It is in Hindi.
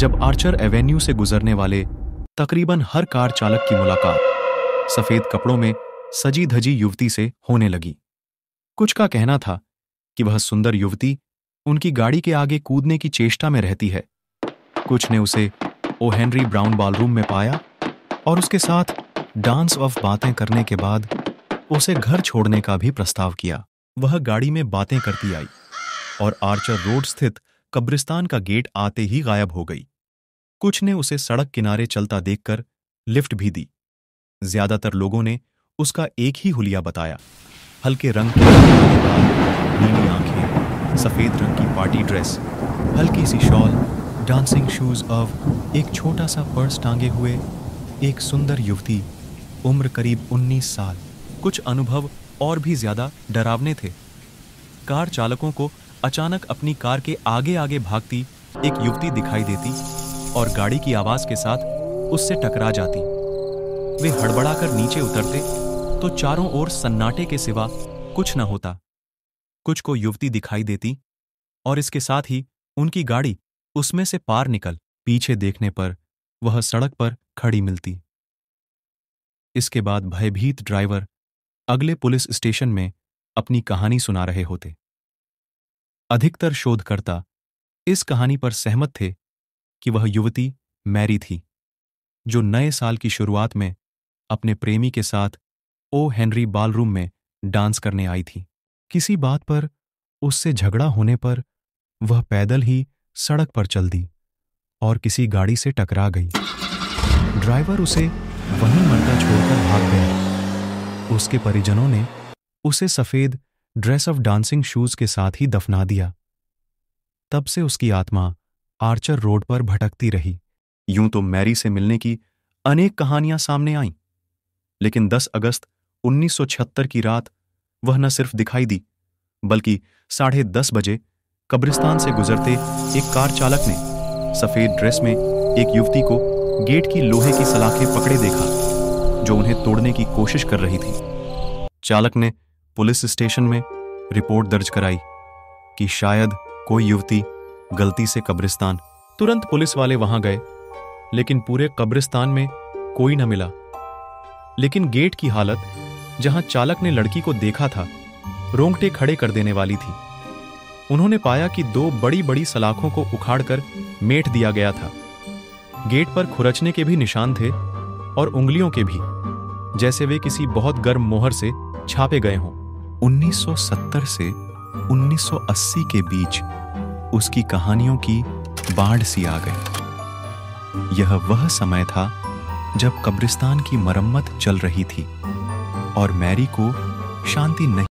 जब आर्चर एवेन्यू से गुजरने वाले तकरीबन हर कार चालक की मुलाकात सफेद कपड़ों में सजी धजी युवती से होने लगी। कुछ का कहना था कि वह सुंदर युवती उनकी गाड़ी के आगे कूदने की चेष्टा में रहती है। कुछ ने उसे ओ हेनरी ब्राउन बॉलरूम में पाया और उसके साथ डांस ऑफ बातें करने के बाद उसे घर छोड़ने का भी प्रस्ताव किया। वह गाड़ी में बातें करती आई और आर्चर रोड स्थित कब्रिस्तान का गेट आते ही गायब हो गई। कुछ ने उसे सड़क किनारे चलता देखकर लिफ्ट भी दी। ज्यादातर लोगों ने उसका एक ही हुलिया बताया, हल्के रंग के बाल, नीली आंखें, सफेद रंग की पार्टी ड्रेस, हल्की सी शॉल, डांसिंग शूज और एक छोटा सा पर्स टांगे हुए एक सुंदर युवती, उम्र करीब 19 साल। कुछ अनुभव और भी ज्यादा डरावने थे। कार चालकों को अचानक अपनी कार के आगे आगे भागती एक युवती दिखाई देती और गाड़ी की आवाज के साथ उससे टकरा जाती। वे हड़बड़ाकर नीचे उतरते तो चारों ओर सन्नाटे के सिवा कुछ न होता। कुछ को युवती दिखाई देती और इसके साथ ही उनकी गाड़ी उसमें से पार निकल पीछे देखने पर वह सड़क पर खड़ी मिलती। इसके बाद भयभीत ड्राइवर अगले पुलिस स्टेशन में अपनी कहानी सुना रहे होते। अधिकतर शोधकर्ता इस कहानी पर सहमत थे कि वह युवती मैरी थी, जो नए साल की शुरुआत में अपने प्रेमी के साथ ओ हेनरी बॉलरूम में डांस करने आई थी। किसी बात पर उससे झगड़ा होने पर वह पैदल ही सड़क पर चल दी और किसी गाड़ी से टकरा गई। ड्राइवर उसे वहीं मरता छोड़कर भाग गया। उसके परिजनों ने उसे सफेद ड्रेस ऑफ डांसिंग शूज के साथ ही दफना दिया। तब से उसकी आत्मा आर्चर रोड पर भटकती रही। यूं तो मैरी से मिलने की अनेक कहानियां सामने आईं, लेकिन 10 अगस्त 1976 की रात वह न सिर्फ दिखाई दी, बल्कि 10:30 बजे कब्रिस्तान से गुजरते एक कार चालक ने सफेद ड्रेस में एक युवती को गेट की लोहे की सलाखें पकड़े देखा, जो उन्हें तोड़ने की कोशिश कर रही थी। चालक ने पुलिस स्टेशन में रिपोर्ट दर्ज कराई कि शायद कोई युवती गलती से कब्रिस्तान। तुरंत पुलिस वाले वहां गए, लेकिन पूरे कब्रिस्तान में कोई न मिला। लेकिन गेट की हालत, जहां चालक ने लड़की को देखा था, रोंगटे खड़े कर देने वाली थी। उन्होंने पाया कि 2 बड़ी बड़ी सलाखों को उखाड़कर मेट दिया गया था। गेट पर खुरचने के भी निशान थे और उंगलियों के भी, जैसे वे किसी बहुत गर्म मोहर से छापे गए हों। 1970 से 1980 के बीच उसकी कहानियों की बाढ़ सी आ गई। यह वह समय था जब कब्रिस्तान की मरम्मत चल रही थी और मैरी को शांति नहीं